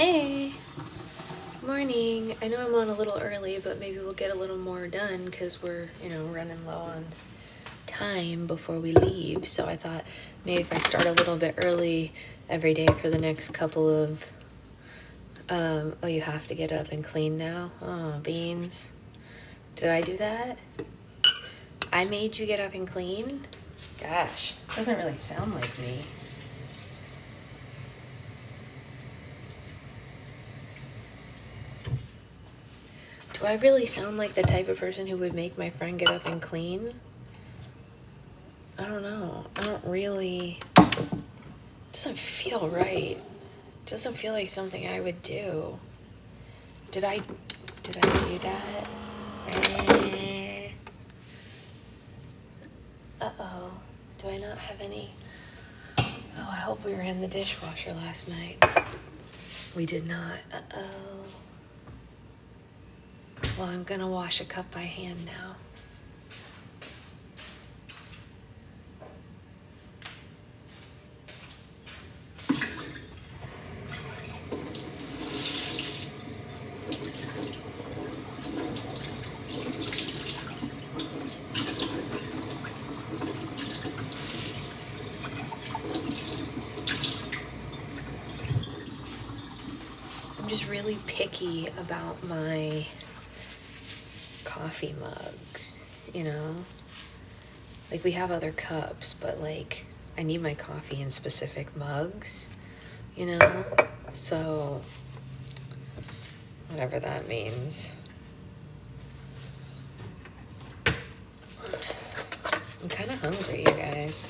Hey, morning. I know I'm on a little early, but maybe we'll get a little more done because we're, running low on time before we leave. So I thought maybe if I start a little bit early every day for the next couple of, oh, you have to get up and clean now? Oh, beans. Did I do that? I made you get up and clean? Gosh, doesn't really sound like me. Do I really sound like the type of person who would make my friend get up and clean? I don't know. I don't really... It doesn't feel right. It doesn't feel like something I would do. Did I do that? Uh-oh. Do I not have any? Oh, I hope we ran the dishwasher last night. We did not. Uh-oh. Well, I'm gonna wash a cup by hand now. I'm just really picky about my coffee mugs, Like, we have other cups, but, like, I need my coffee in specific mugs, So, whatever that means. I'm kind of hungry, you guys.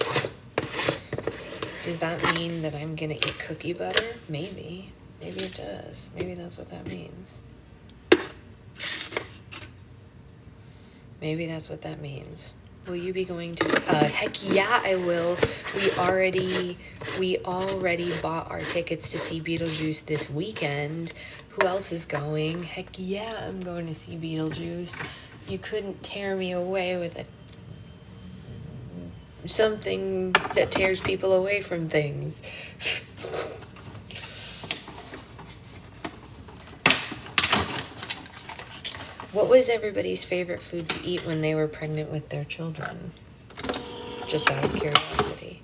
Does that mean that I'm gonna eat cookie butter? Maybe. Maybe it does. Maybe that's what that means. Maybe that's what that means. Will you be going to... heck yeah, I will. We already bought our tickets to see Beetlejuice this weekend. Who else is going? Heck yeah, I'm going to see Beetlejuice. You couldn't tear me away with something that tears people away from things. What was everybody's favorite food to eat when they were pregnant with their children? Just out of curiosity.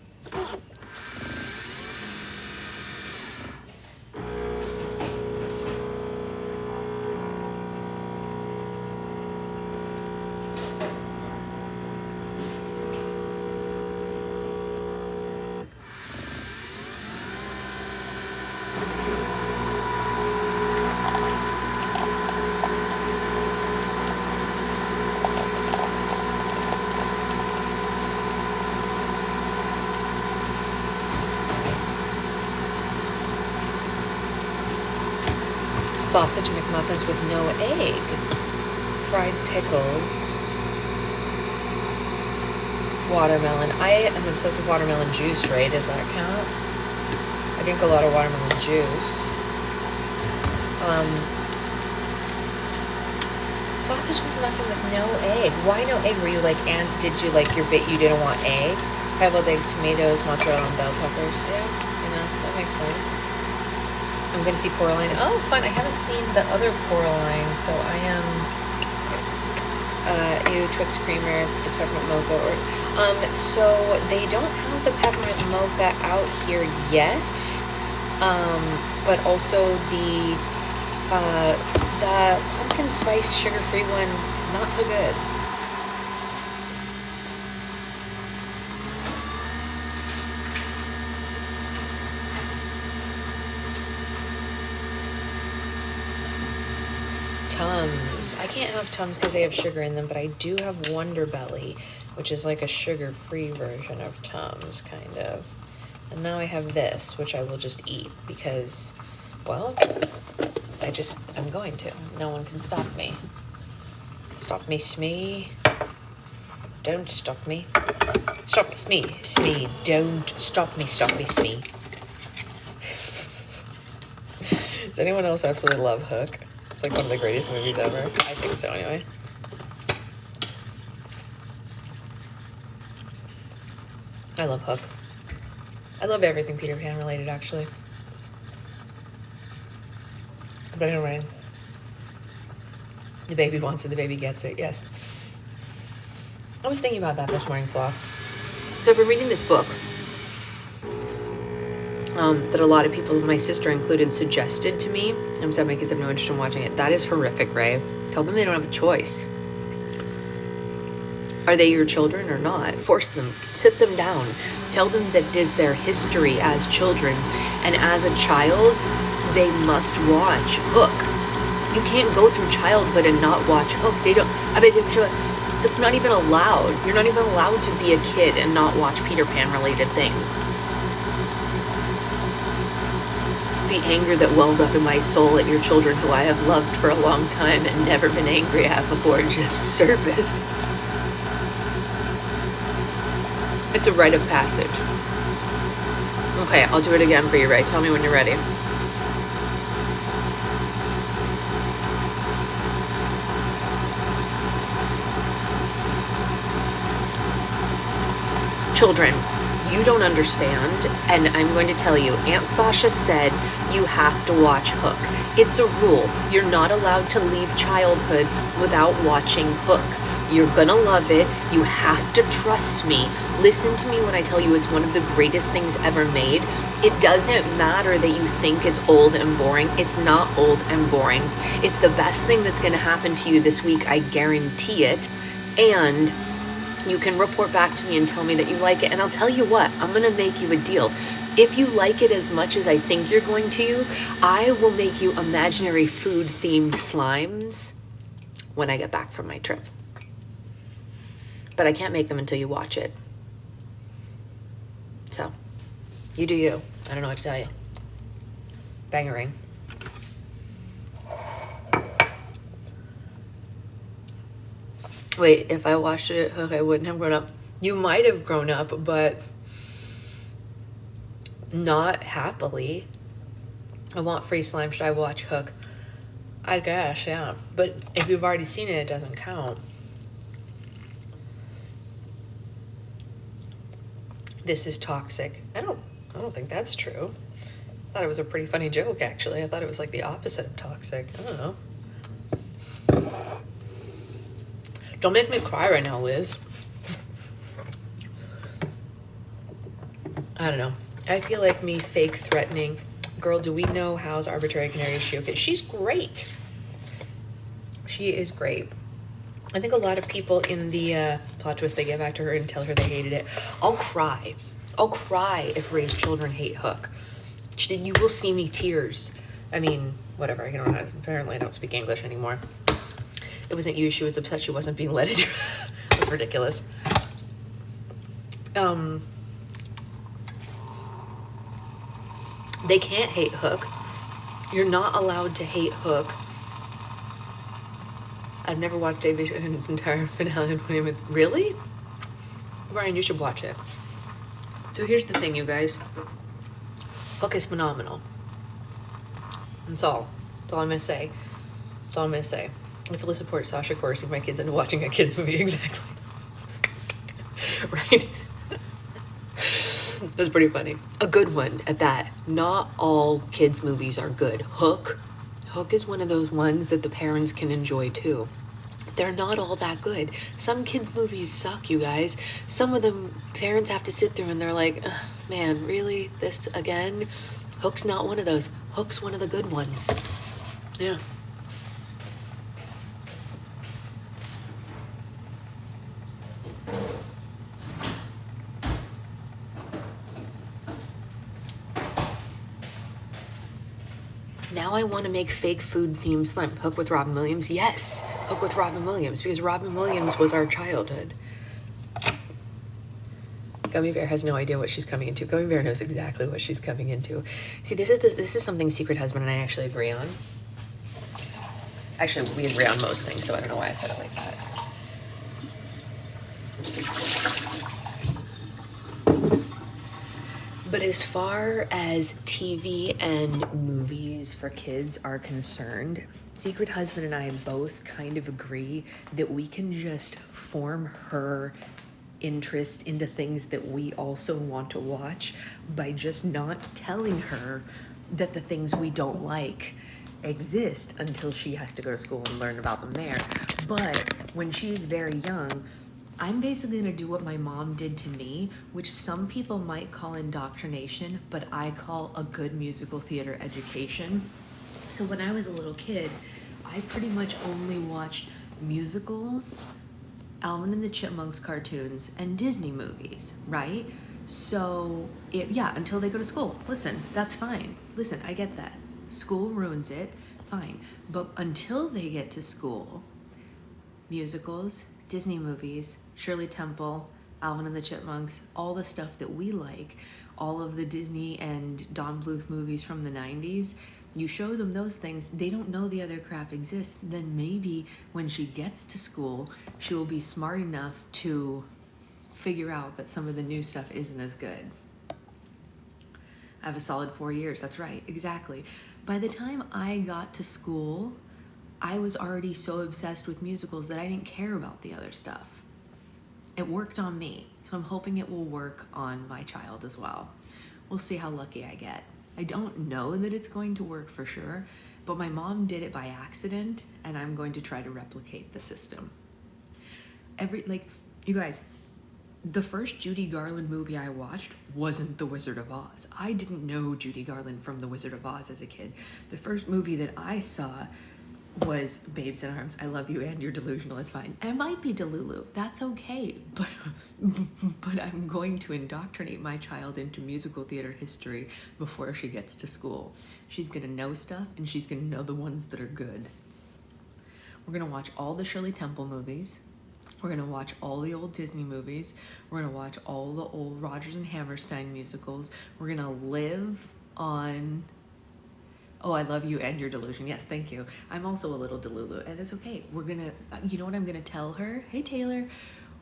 Sausage McMuffins with no egg. Fried pickles. Watermelon. I am obsessed with watermelon juice, right? Does that count? I drink a lot of watermelon juice. Sausage McMuffin with no egg. Why no egg? Were you like, and did you like your bit? You didn't want eggs? Pickled eggs, tomatoes, mozzarella, and bell peppers. Yeah, that makes sense. I'm going to see Coraline. Oh, fun. I haven't seen the other Coraline, so I am... Twix Creamer, it's peppermint mocha. So they don't have the peppermint mocha out here yet, but also the pumpkin spice sugar-free one, not so good. Tums. I can't have Tums because they have sugar in them, but I do have Wonder Belly, which is like a sugar-free version of Tums, kind of. And now I have this, which I will just eat because, well, I'm going to. No one can stop me. Stop me, Smee. Don't stop me. Stop me, Smee. Smee, don't stop me, Smee. Does anyone else absolutely love Hook? It's like one of the greatest movies ever. I think so, anyway. I love Hook. I love everything Peter Pan related, actually. Bring it rain. The baby wants it, the baby gets it, yes. I was thinking about that this morning, Sloth. So I've been reading this book that a lot of people, my sister included, suggested to me. I'm sad my kids have no interest in watching it. That is horrific, Ray. Tell them they don't have a choice. Are they your children or not? Force them. Sit them down. Tell them that it is their history as children. And as a child, they must watch Hook. You can't go through childhood and not watch Hook. That's not even allowed. You're not even allowed to be a kid and not watch Peter Pan related things. The anger that welled up in my soul at your children who I have loved for a long time and never been angry at before just surfaced. It's a rite of passage. Okay, I'll do it again for you, Ray. Tell me when you're ready. Children, you don't understand, and I'm going to tell you, Aunt Sasha said you have to watch Hook. It's a rule. You're not allowed to leave childhood without watching Hook. You're gonna love it. You have to trust me. Listen to me when I tell you it's one of the greatest things ever made. It doesn't matter that you think it's old and boring. It's not old and boring. It's the best thing that's gonna happen to you this week. I guarantee it. And you can report back to me and tell me that you like it. And I'll tell you what, I'm gonna make you a deal. If you like it as much as I think you're going to, I will make you imaginary food-themed slimes when I get back from my trip. But I can't make them until you watch it. So, you do you. I don't know what to tell you. Bangering. Wait, if I watched it, okay, I wouldn't have grown up. You might have grown up, but not happily. I want free slime. Should I watch Hook? I guess, yeah. But if you've already seen it, it doesn't count. This is toxic. I don't think that's true. I thought it was a pretty funny joke, actually. I thought it was like the opposite of toxic. I don't know. Don't make me cry right now, Liz. I don't know. I feel like me fake threatening. Girl, do we know how's Arbitrary Canary Shook? She's great. She is great. I think a lot of people in the plot twist they get back to her and tell her they hated it. I'll cry. I'll cry if Ray's children hate Hook. You will see me tears. I mean, whatever. I don't know. Apparently I don't speak English anymore. It wasn't you. She was upset she wasn't being let into. That's ridiculous. They can't hate Hook. You're not allowed to hate Hook. I've never watched David in its entire finale. Really? Ryan, you should watch it. So here's the thing, you guys. Hook is phenomenal. That's all. That's all I'm going to say. That's all I'm going to say. I fully support Sasha coercing my kids into watching a kid's movie. Exactly. Right? It was pretty funny. A good one at that. Not all kids' movies are good. Hook is one of those ones that the parents can enjoy too. They're not all that good. Some kids' movies suck, you guys. Some of them parents have to sit through and they're like, man, really? This again? Hook's not one of those. Hook's one of the good ones. Yeah. Now I want to make fake food themed slime. Hook with Robin Williams? Yes. Hook with Robin Williams, because Robin Williams was our childhood. Gummy Bear has no idea what she's coming into. Gummy Bear knows exactly what she's coming into. See, this is something Secret Husband and I actually agree on. Actually, we agree on most things, so I don't know why I said it like that. But as far as TV and movies for kids are concerned, Secret Husband and I both kind of agree that we can just form her interest into things that we also want to watch by just not telling her that the things we don't like exist until she has to go to school and learn about them there. But when she's very young, I'm basically gonna do what my mom did to me, which some people might call indoctrination, but I call a good musical theater education. So when I was a little kid, I pretty much only watched musicals, Alvin and the Chipmunks cartoons, and Disney movies, right? So, until they go to school. Listen, that's fine. Listen, I get that. School ruins it, fine. But until they get to school, musicals, Disney movies, Shirley Temple, Alvin and the Chipmunks, all the stuff that we like, all of the Disney and Don Bluth movies from the 90s, you show them those things, they don't know the other crap exists, then maybe when she gets to school, she will be smart enough to figure out that some of the new stuff isn't as good. I have a solid 4 years, that's right, exactly. By the time I got to school, I was already so obsessed with musicals that I didn't care about the other stuff. It worked on me, so I'm hoping it will work on my child as well. We'll see how lucky I get. I don't know that it's going to work for sure, but my mom did it by accident, and I'm going to try to replicate the system. You guys, the first Judy Garland movie I watched wasn't The Wizard of Oz. I didn't know Judy Garland from The Wizard of Oz as a kid. The first movie that I saw was Babes in Arms. I love you and you're delusional, it's fine. I might be delulu, that's okay, but I'm going to indoctrinate my child into musical theater history before she gets to school. She's gonna know stuff, and she's gonna know the ones that are good. We're gonna watch all the Shirley Temple movies. We're gonna watch all the old Disney movies. We're gonna watch all the old Rodgers and Hammerstein musicals. We're gonna live on... Oh, I love you and your delusion. Yes, thank you. I'm also a little delulu, and it's okay. We're gonna, you know what I'm gonna tell her? Hey, Taylor.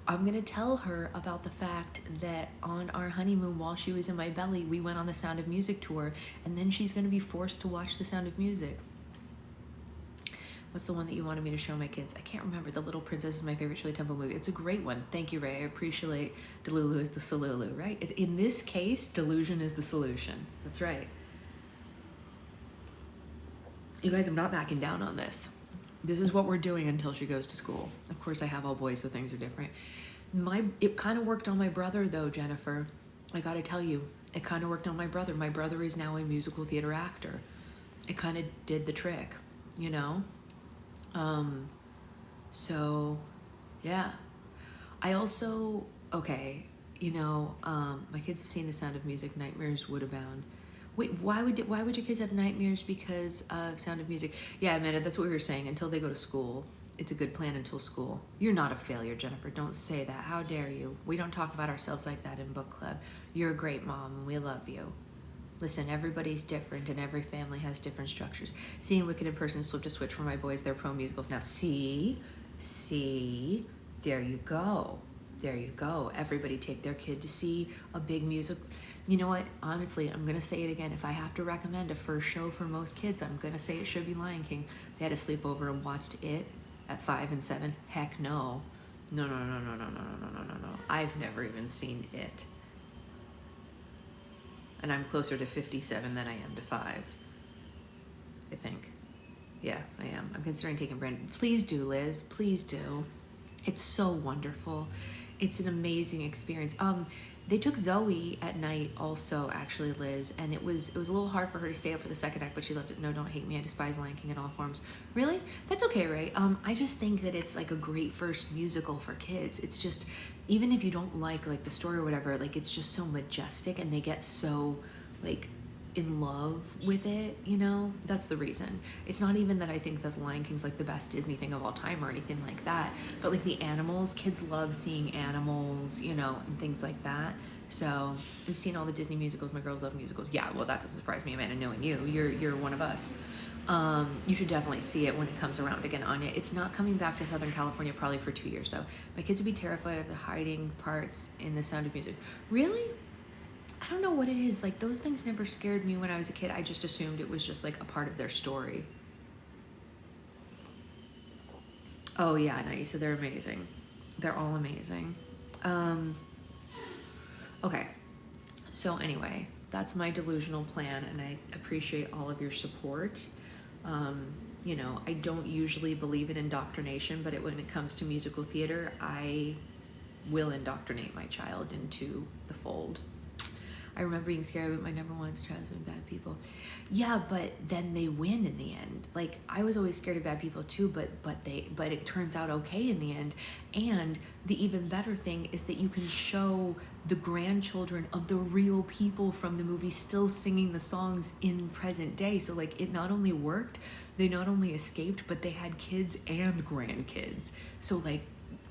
I'm gonna tell her about the fact that on our honeymoon while she was in my belly, we went on the Sound of Music tour, and then she's gonna be forced to watch the Sound of Music. What's the one that you wanted me to show my kids? I can't remember. The Little Princess is my favorite Shirley Temple movie. It's a great one. Thank you, Ray. I appreciate delulu is the solulu, right? In this case, delusion is the solution. That's right. You guys, I'm not backing down on this. This is what we're doing until she goes to school. Of course, I have all boys, so things are different. It kind of worked on my brother, though, Jennifer. I gotta tell you, it kind of worked on my brother. My brother is now a musical theater actor. It kind of did the trick, you know? So, yeah. I also, okay, you know, my kids have seen The Sound of Music, Nightmares Would Abound. Wait, why would your kids have nightmares because of Sound of Music? Yeah, Amanda, that's what we were saying. Until they go to school, it's a good plan until school. You're not a failure, Jennifer. Don't say that. How dare you? We don't talk about ourselves like that in book club. You're a great mom, and we love you. Listen, everybody's different, and every family has different structures. Seeing Wicked in person flipped a switch for my boys. They're pro musicals now. See, there you go. There you go. Everybody take their kid to see a big music. You know what? Honestly, I'm going to say it again. If I have to recommend a first show for most kids, I'm going to say it should be Lion King. They had to sleep over and watched it at 5 and 7. Heck no. No. I've never even seen it. And I'm closer to 57 than I am to 5. I think. Yeah, I am. I'm considering taking Brandon. Please do, Liz. Please do. It's so wonderful. It's an amazing experience. They took Zoe at night also, actually, Liz, and it was a little hard for her to stay up for the second act, but she loved it. No, don't hate me. I despise Lion King in all forms. Really? That's okay, Ray. I just think that it's like a great first musical for kids. It's just, even if you don't like the story or whatever, like it's just so majestic, and they get so like in love with it, you know? That's the reason. It's not even that I think that The Lion King's like the best Disney thing of all time or anything like that, but like the animals, kids love seeing animals, you know, and things like that. So we've seen all the Disney musicals. My girls love musicals. Yeah, well, that doesn't surprise me, Amanda, knowing you. You're one of us. You should definitely see it when it comes around again, Anya. It's not coming back to Southern California probably for 2 years, though. My kids would be terrified of the hiding parts in The Sound of Music. Really? I don't know what it is. Like, those things never scared me when I was a kid. I just assumed it was just like a part of their story. Oh yeah, Naisa, they're amazing. They're all amazing. Okay, so anyway, that's my delusional plan, and I appreciate all of your support. You know, I don't usually believe in indoctrination, but when it comes to musical theater, I will indoctrinate my child into the fold. I remember being scared, but my number one child has been bad people. Yeah, but then they win in the end. Like, I was always scared of bad people too, but it turns out okay in the end. And the even better thing is that you can show the grandchildren of the real people from the movie still singing the songs in present day. So like, it not only worked, they not only escaped, but they had kids and grandkids. So like,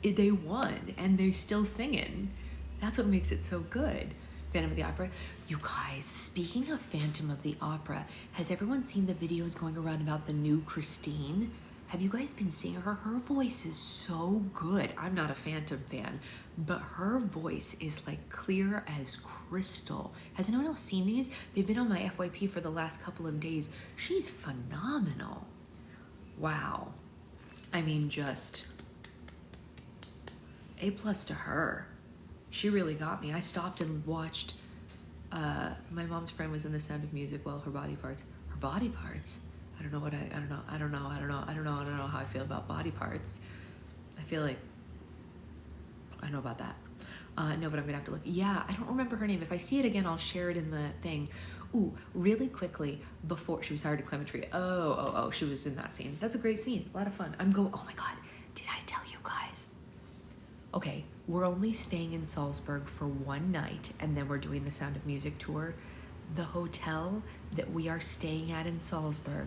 they won and they're still singing. That's what makes it so good. Phantom of the Opera. You guys, speaking of Phantom of the Opera, has everyone seen the videos going around about the new Christine? Have you guys been seeing her? Her voice is so good. I'm not a Phantom fan, but her voice is like clear as crystal. Has anyone else seen these? They've been on my FYP for the last couple of days. She's phenomenal. Wow. I mean, just A+ to her. She really got me. I stopped and watched, my mom's friend was in The Sound of Music. Well, her body parts. I don't know how I feel about body parts. I feel like, I don't know about that. No, but I'm gonna have to look. Yeah, I don't remember her name. If I see it again, I'll share it in the thing. Ooh, really quickly, before she was hired to Clementry. Oh, she was in that scene. That's a great scene, a lot of fun. Oh my God, did I tell you guys? Okay, we're only staying in Salzburg for one night, and then we're doing the Sound of Music tour. The hotel that we are staying at in Salzburg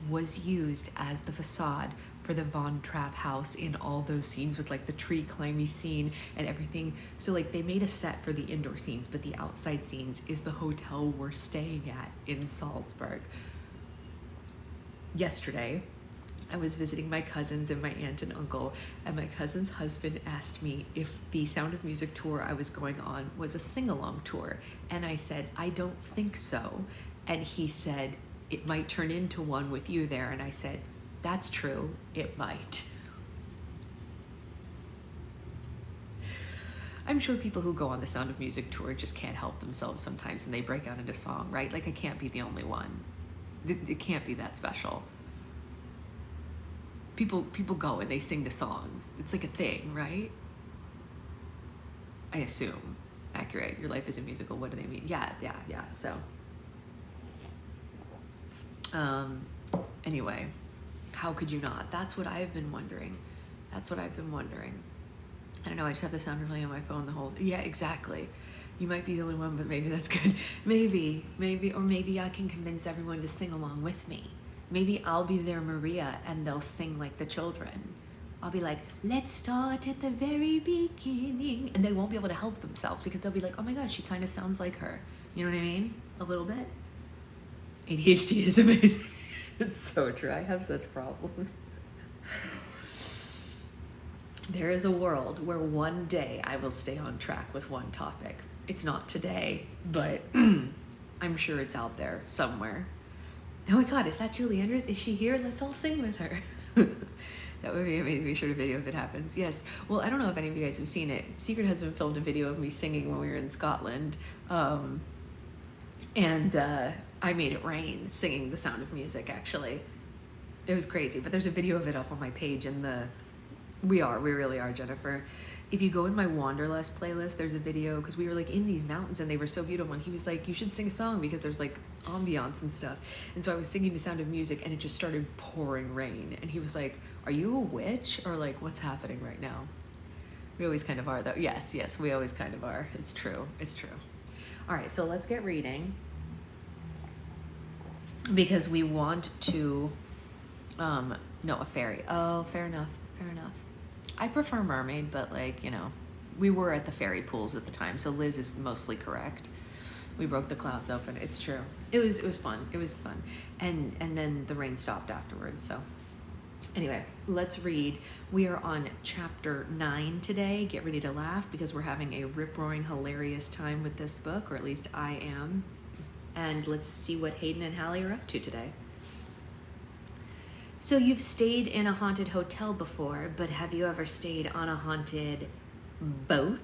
was used as the facade for the Von Trapp house in all those scenes with like the tree climby scene and everything. So like they made a set for the indoor scenes, but the outside scenes is the hotel we're staying at in Salzburg. Yesterday, I was visiting my cousins and my aunt and uncle, and my cousin's husband asked me if the Sound of Music tour I was going on was a sing-along tour. And I said, I don't think so. And he said, it might turn into one with you there. And I said, that's true, it might. I'm sure people who go on the Sound of Music tour just can't help themselves sometimes and they break out into song, right? Like I can't be the only one. It can't be that special. People go and they sing the songs. It's like a thing, right? I assume. Accurate. Your life is a musical. What do they mean? Yeah. So, anyway, how could you not? That's what I've been wondering. I don't know. I just have the sound playing on my phone the whole. Yeah, exactly. You might be the only one, but maybe that's good. Maybe, or maybe I can convince everyone to sing along with me. Maybe I'll be their Maria and they'll sing like the children. I'll be like, let's start at the very beginning. And they won't be able to help themselves because they'll be like, oh my God, she kind of sounds like her. You know what I mean? A little bit. ADHD is amazing. It's so true. I have such problems. There is a world where one day I will stay on track with one topic. It's not today, but I'm sure it's out there somewhere. Oh my God, is that Julie Andrews? Is she here? Let's all sing with her. That would be amazing. Be sure to video if it happens. Yes. Well, I don't know if any of you guys have seen it. Secret Husband filmed a video of me singing when we were in Scotland. And I made it rain singing The Sound of Music, actually. It was crazy, but there's a video of it up on my page in the... We really are, Jennifer. If you go in my Wanderlust playlist, there's a video, because we were like in these mountains and they were so beautiful, and he was like, you should sing a song because there's like ambiance and stuff. And so I was singing The Sound of Music and it just started pouring rain. And he was like, are you a witch? Or like, what's happening right now? We always kind of are though. Yes, we always kind of are. It's true. All right, so let's get reading. Because we want to, no, a fairy. Oh, fair enough. I prefer mermaid, but like, you know, we were at the fairy pools at the time, so Liz is mostly correct. We broke the clouds open. It's true. It was fun. And then the rain stopped afterwards. So anyway, let's read. We are on chapter 9 today. Get ready to laugh because we're having a rip-roaring hilarious time with this book, or at least I am. And let's see what Hayden and Hallie are up to today. So you've stayed in a haunted hotel before, but have you ever stayed on a haunted boat?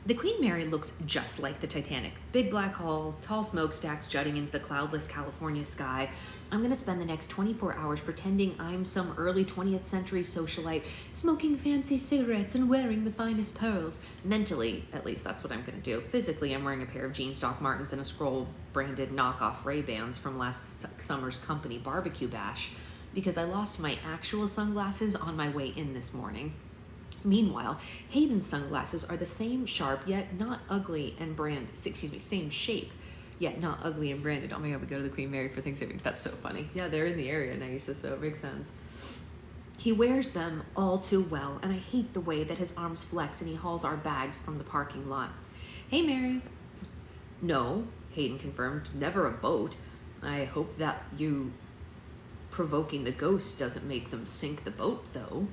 The Queen Mary looks just like the Titanic. Big black hull, tall smokestacks jutting into the cloudless California sky. I'm gonna spend the next 24 hours pretending I'm some early 20th century socialite, smoking fancy cigarettes and wearing the finest pearls. Mentally, at least that's what I'm gonna do. Physically, I'm wearing a pair of jeans, Doc Martens, and a scroll branded knockoff Ray-Bans from last summer's company barbecue bash, because I lost my actual sunglasses on my way in this morning. Meanwhile, Hayden's sunglasses are the same sharp yet not ugly and same shape yet not ugly and branded. Oh my god, we go to the Queen Mary for Thanksgiving. That's so funny. Yeah, they're in the area, Naisa, so it makes sense. He wears them all too well, and I hate the way that his arms flex and he hauls our bags from the parking lot. Hey, Mary. No, Hayden confirmed, never a boat. I hope that you provoking the ghost doesn't make them sink the boat, though.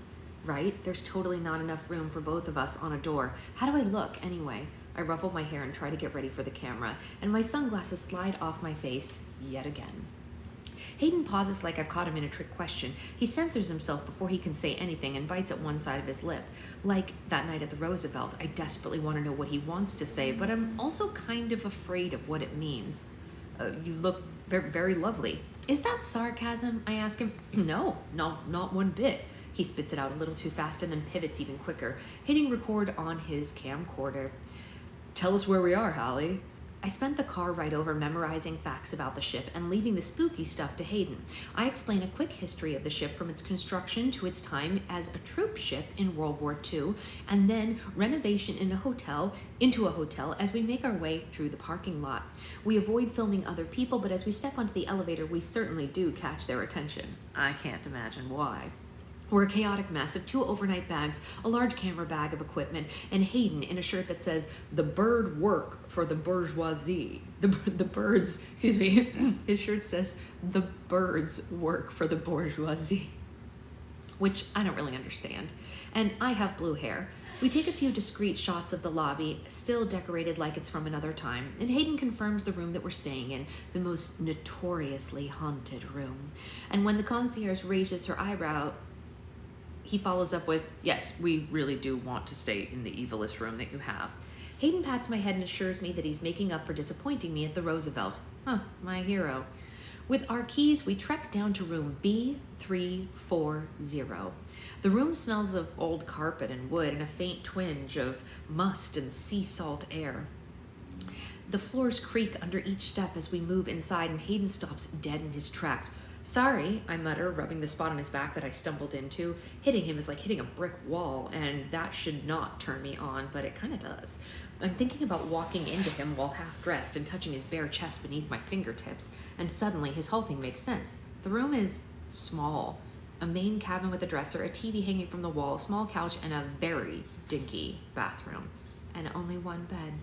Right? There's totally not enough room for both of us on a door. How do I look, anyway? I ruffle my hair and try to get ready for the camera, and my sunglasses slide off my face yet again. Hayden pauses like I've caught him in a trick question. He censors himself before he can say anything and bites at one side of his lip. Like that night at the Roosevelt, I desperately want to know what he wants to say, but I'm also kind of afraid of what it means. You look very, very lovely. Is that sarcasm? I ask him. No, not one bit. He spits it out a little too fast and then pivots even quicker, hitting record on his camcorder. Tell us where we are, Hallie. I spent the car ride over memorizing facts about the ship and leaving the spooky stuff to Hayden. I explain a quick history of the ship from its construction to its time as a troop ship in World War II, and then renovation into a hotel as we make our way through the parking lot. We avoid filming other people, but as we step onto the elevator, we certainly do catch their attention. I can't imagine why. We're a chaotic mess of 2 overnight bags, a large camera bag of equipment, and Hayden in a shirt that says, "The bird work for the bourgeoisie." The birds, excuse me, his shirt says, "The birds work for the bourgeoisie," which I don't really understand. And I have blue hair. We take a few discreet shots of the lobby, still decorated like it's from another time, and Hayden confirms the room that we're staying in, the most notoriously haunted room. And when the concierge raises her eyebrow, he follows up with, "Yes, we really do want to stay in the evilest room that you have." Hayden pats my head and assures me that he's making up for disappointing me at the Roosevelt. My hero. With our keys, we trek down to room B340. The room smells of old carpet and wood and a faint twinge of must and sea salt air. The floors creak under each step as we move inside, and Hayden stops dead in his tracks. "Sorry," I mutter, rubbing the spot on his back that I stumbled into. Hitting him is like hitting a brick wall, and that should not turn me on, but it kind of does. I'm thinking about walking into him while half-dressed and touching his bare chest beneath my fingertips, and suddenly his halting makes sense. The room is small. A main cabin with a dresser, a TV hanging from the wall, a small couch, and a very dinky bathroom. And only one bed.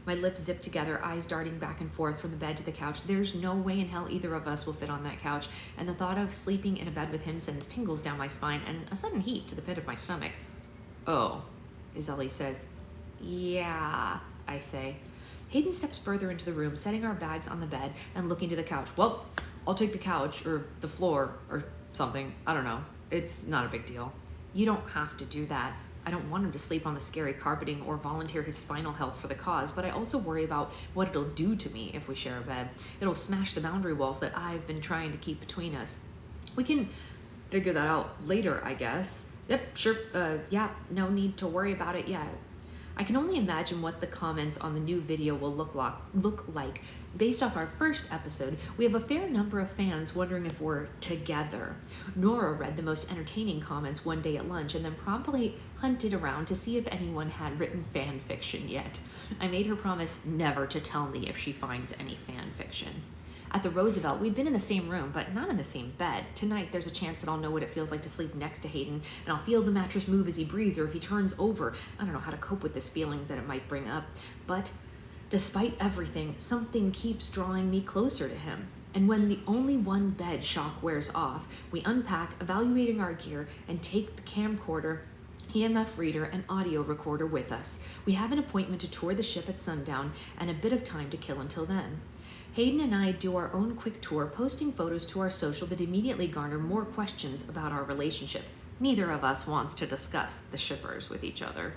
My lips zip together, eyes darting back and forth from the bed to the couch. There's no way in hell either of us will fit on that couch, and the thought of sleeping in a bed with him sends tingles down my spine and a sudden heat to the pit of my stomach. "Oh," Izali says. "Yeah," I say. Hayden steps further into the room, setting our bags on the bed and looking to the couch. "Well, I'll take the couch, or the floor, or something. I don't know. It's not a big deal." "You don't have to do that. I don't want him to sleep on the scary carpeting or volunteer his spinal health for the cause, but I also worry about what it'll do to me if we share a bed. It'll smash the boundary walls that I've been trying to keep between us." "We can figure that out later, I guess." "Yep, sure. Yeah, no need to worry about it yet." I can only imagine what the comments on the new video will look like. Based off our first episode, we have a fair number of fans wondering if we're together. Nora read the most entertaining comments one day at lunch and then promptly hunted around to see if anyone had written fan fiction yet. I made her promise never to tell me if she finds any fan fiction. At the Roosevelt, we'd been in the same room, but not in the same bed. Tonight, there's a chance that I'll know what it feels like to sleep next to Hayden, and I'll feel the mattress move as he breathes or if he turns over. I don't know how to cope with this feeling that it might bring up. But despite everything, something keeps drawing me closer to him. And when the only one bed shock wears off, we unpack, evaluating our gear, and take the camcorder, EMF reader, and audio recorder with us. We have an appointment to tour the ship at sundown and a bit of time to kill until then. Hayden and I do our own quick tour, posting photos to our social that immediately garner more questions about our relationship. Neither of us wants to discuss the shippers with each other.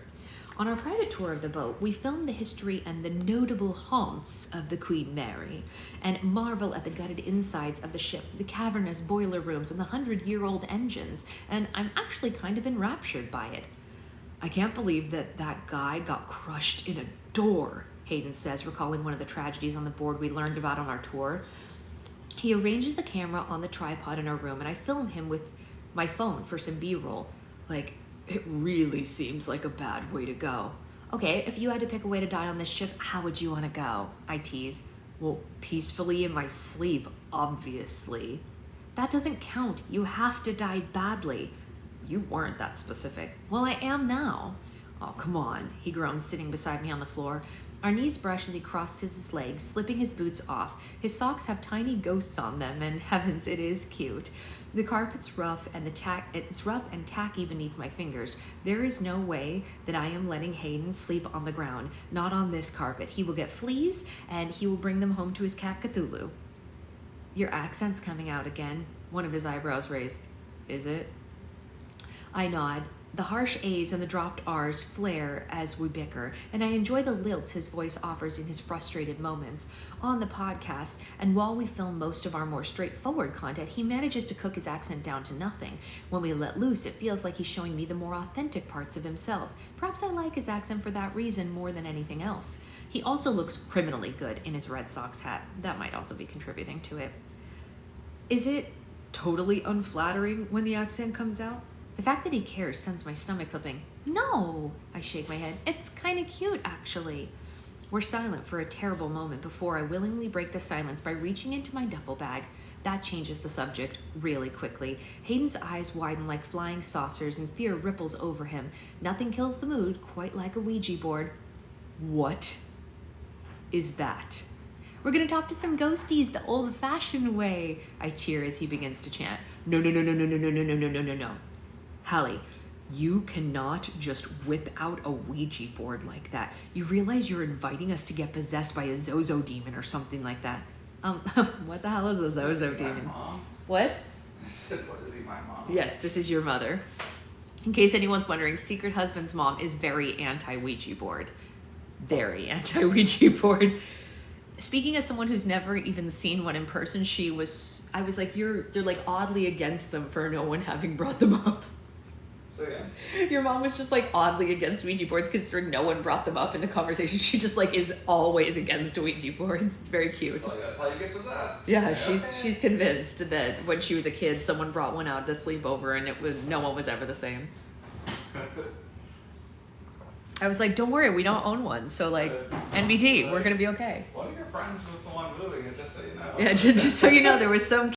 On our private tour of the boat, we film the history and the notable haunts of the Queen Mary, and marvel at the gutted insides of the ship, the cavernous boiler rooms, and the 100-year-old engines, and I'm actually kind of enraptured by it. I can't believe that guy got crushed in a door, Hayden says, recalling one of the tragedies on the board we learned about on our tour. He arranges the camera on the tripod in our room, and I film him with my phone for some B-roll. Like, it really seems like a bad way to go. Okay, if you had to pick a way to die on this ship, how would you want to go? I tease. Well, peacefully in my sleep, obviously. That doesn't count. You have to die badly. You weren't that specific. Well, I am now. Oh, come on, he groans, sitting beside me on the floor. Our knees brush as he crosses his legs, slipping his boots off. His socks have tiny ghosts on them, and heavens, it is cute. The carpet's rough and it's rough and tacky beneath my fingers. There is no way that I am letting Hayden sleep on the ground. Not on this carpet. He will get fleas, and he will bring them home to his cat Cthulhu. Your accent's coming out again. One of his eyebrows raised. Is it? I nod. The harsh A's and the dropped R's flare as we bicker, and I enjoy the lilts his voice offers in his frustrated moments. On the podcast, and while we film most of our more straightforward content, he manages to cook his accent down to nothing. When we let loose, it feels like he's showing me the more authentic parts of himself. Perhaps I like his accent for that reason more than anything else. He also looks criminally good in his Red Sox hat. That might also be contributing to it. Is it totally unflattering when the accent comes out? The fact that he cares sends my stomach flipping. No, I shake my head. It's kind of cute, actually. We're silent for a terrible moment before I willingly break the silence by reaching into my duffel bag. That changes the subject really quickly. Hayden's eyes widen like flying saucers and fear ripples over him. Nothing kills the mood quite like a Ouija board. What is that? We're gonna talk to some ghosties the old-fashioned way, I cheer as he begins to chant. No, no, no, no, no, no, no, no, no, no, no, no, no. Hallie, you cannot just whip out a Ouija board like that. You realize you're inviting us to get possessed by a Zozo demon or something like that. What the hell is a Zozo demon? Mom? What? I said, what is he, my mom? Yes, this is your mother. In case anyone's wondering, Secret Husband's mom is very anti-Ouija board. Very anti-Ouija board. Speaking as someone who's never even seen one in person, I was like, you're like oddly against them for no one having brought them up. So yeah. Your mom was just like oddly against Ouija boards considering no one brought them up in the conversation. She just like is always against Ouija boards. It's very cute. Like, that's how you get possessed. Yeah, okay. she's convinced that when she was a kid, someone brought one out to sleep over and no one was ever the same. I was like, don't worry, we don't own one. So like, NBD, we're gonna be okay. One of your friends was the one moving it, just so you know. Yeah, just so you know, there was some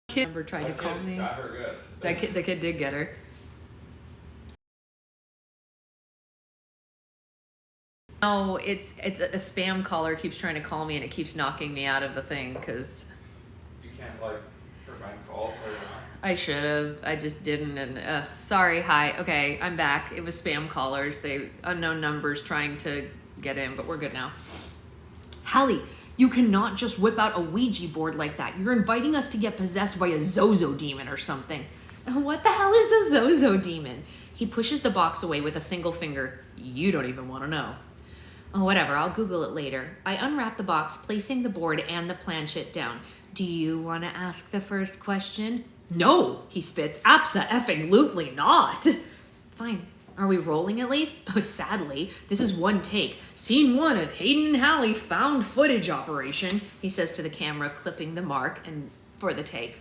kid member tried to call me. Got her good. The kid did get her. No, it's a spam caller keeps trying to call me and it keeps knocking me out of the thing because You can't like prevent calls or not. I should have. I just didn't. And sorry. Hi. Okay, I'm back. It was spam callers. Unknown numbers trying to get in, but we're good now. Hallie, you cannot just whip out a Ouija board like that. You're inviting us to get possessed by a Zozo demon or something. What the hell is a Zozo demon? He pushes the box away with a single finger. You don't even want to know. Oh, whatever. I'll Google it later. I unwrap the box, placing the board and the planchette down. Do you want to ask the first question? No, he spits. Abso-effing-lutely not. Fine. Are we rolling at least? Oh, sadly, this is one take. Scene 1 of Hayden and Hallie found footage operation, he says to the camera, clipping the mark and for the take.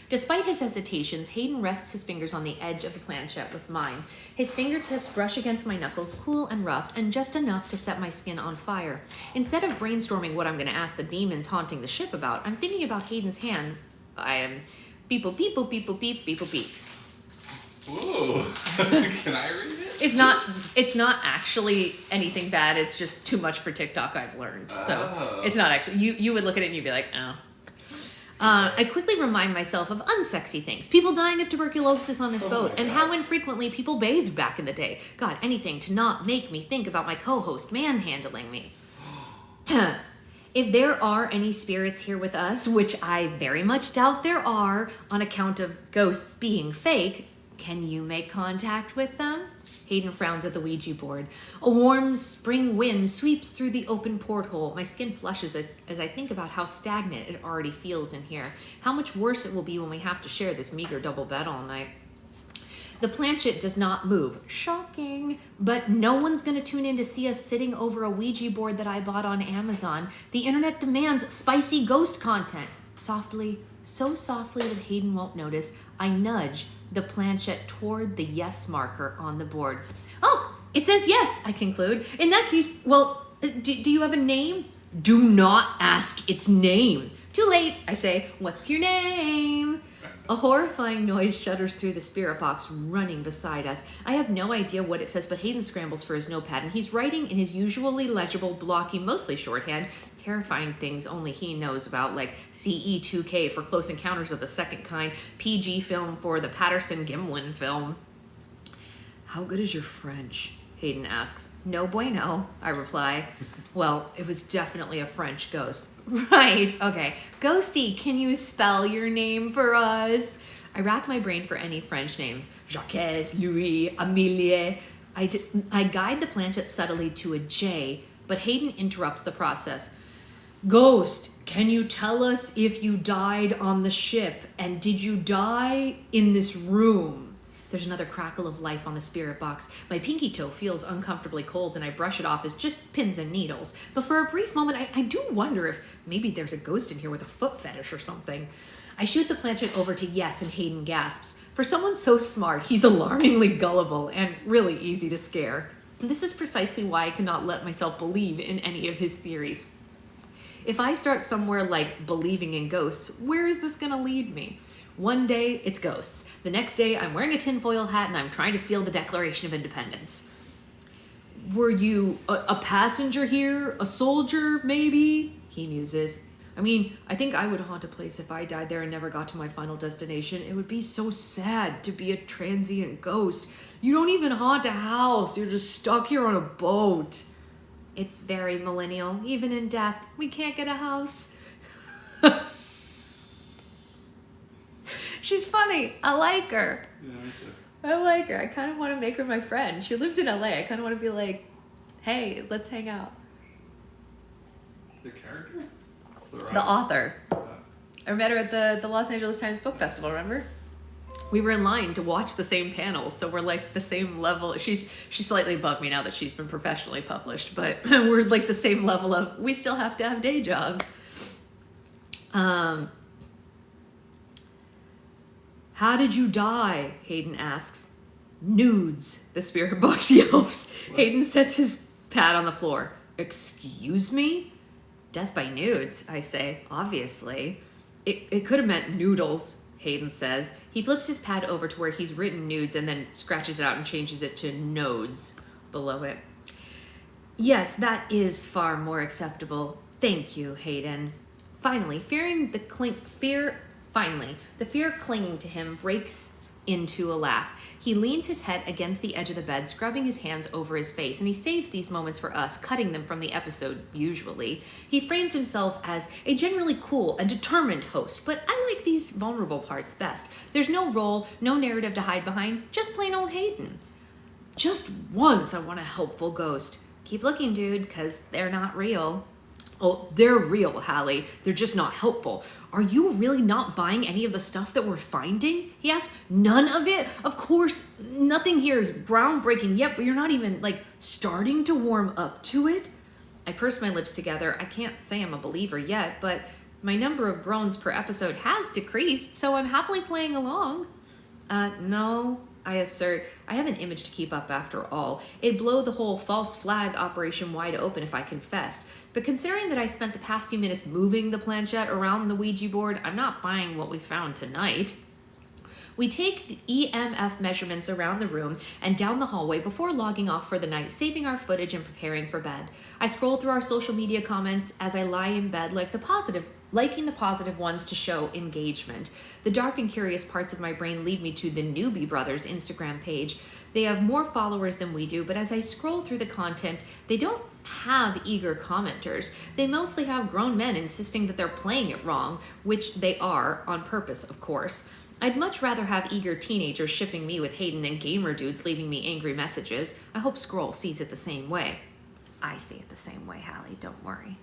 Despite his hesitations, Hayden rests his fingers on the edge of the planchette with mine. His fingertips brush against my knuckles, cool and rough, and just enough to set my skin on fire. Instead of brainstorming what I'm going to ask the demons haunting the ship about, I'm thinking about Hayden's hand. I am beep beep beep beep beep beep beep. Ooh. Can I read it? It's not actually anything bad. It's just too much for TikTok, I've learned. So it's not actually. You would look at it and you'd be like, oh. I quickly remind myself of unsexy things. People dying of tuberculosis on this boat, and how infrequently people bathed back in the day. God, anything to not make me think about my co-host manhandling me. If there are any spirits here with us, which I very much doubt there are on account of ghosts being fake, Can you make contact with them? Hayden frowns at the Ouija board. A warm spring wind sweeps through the open porthole. My skin flushes as I think about how stagnant it already feels in here. How much worse it will be when we have to share this meager double bed all night. The planchette does not move. Shocking. But no one's going to tune in to see us sitting over a Ouija board that I bought on Amazon. The internet demands spicy ghost content. Softly, so softly that Hayden won't notice, I nudge the planchette toward the yes marker on the board. Oh, it says yes, I conclude. In that case, well, do you have a name? Do not ask its name. Too late, I say. What's your name? A horrifying noise shudders through the spirit box running beside us. I have no idea what it says, but Hayden scrambles for his notepad, and he's writing in his usually legible, blocky, mostly shorthand, terrifying things only he knows about, like CE2K for Close Encounters of the Second Kind, PG film for the Patterson-Gimlin film. How good is your French? Hayden asks. No bueno, I reply. Well, it was definitely a French ghost. Right, okay. Ghosty, can you spell your name for us? I rack my brain for any French names. Jacques, Louis, Amélie. I guide the planchette subtly to a J, but Hayden interrupts the process. Ghost, can you tell us if you died on the ship? And did you die in this room? There's another crackle of life on the spirit box. My pinky toe feels uncomfortably cold and I brush it off as just pins and needles. But for a brief moment, I do wonder if maybe there's a ghost in here with a foot fetish or something. I shoot the planchette over to yes and Hayden gasps. For someone so smart, he's alarmingly gullible and really easy to scare. This is precisely why I cannot let myself believe in any of his theories. If I start somewhere like believing in ghosts, where is this gonna lead me? One day, it's ghosts. The next day, I'm wearing a tinfoil hat and I'm trying to steal the Declaration of Independence. Were you a passenger here? A soldier, maybe? He muses. I mean, I think I would haunt a place if I died there and never got to my final destination. It would be so sad to be a transient ghost. You don't even haunt a house. You're just stuck here on a boat. It's very millennial. Even in death, we can't get a house. She's funny. I like her. Yeah, me too. I like her. I kind of want to make her my friend. She lives in LA. I kind of want to be like, hey, let's hang out. The character? The author. I met her at the Los Angeles Times Book Festival, remember? We were in line to watch the same panel, so we're like the same level. She's slightly above me now that she's been professionally published, but we're like the same level of, we still have to have day jobs. How did you die? Hayden asks. Nudes, the spirit box yelps. What? Hayden sets his pad on the floor. Excuse me? Death by nudes, I say, obviously. It could have meant noodles, Hayden says. He flips his pad over to where he's written nudes and then scratches it out and changes it to nodes below it. Yes, that is far more acceptable. Thank you, Hayden. Finally, the fear clinging to him breaks into a laugh. He leans his head against the edge of the bed, scrubbing his hands over his face, and he saves these moments for us, cutting them from the episode, usually. He frames himself as a generally cool and determined host, but I like these vulnerable parts best. There's no role, no narrative to hide behind, just plain old Hayden. Just once I want a helpful ghost. Keep looking, dude, because they're not real. Oh, they're real, Hallie. They're just not helpful. Are you really not buying any of the stuff that we're finding? He asks. None of it? Of course, nothing here is groundbreaking yet, but you're not even, starting to warm up to it? I purse my lips together. I can't say I'm a believer yet, but my number of groans per episode has decreased, so I'm happily playing along. No, I assert. I have an image to keep up after all. It'd blow the whole false flag operation wide open if I confessed. But considering that I spent the past few minutes moving the planchette around the Ouija board, I'm not buying what we found tonight. We take the EMF measurements around the room and down the hallway before logging off for the night, saving our footage and preparing for bed. I scroll through our social media comments as I lie in bed liking the positive ones to show engagement. The dark and curious parts of my brain lead me to the Newbie Brothers Instagram page. They have more followers than we do, but as I scroll through the content, they don't have eager commenters. They mostly have grown men insisting that they're playing it wrong, which they are, on purpose, of course. I'd much rather have eager teenagers shipping me with Hayden than gamer dudes leaving me angry messages. I hope Scroll sees it the same way. I see it the same way, Hallie, don't worry.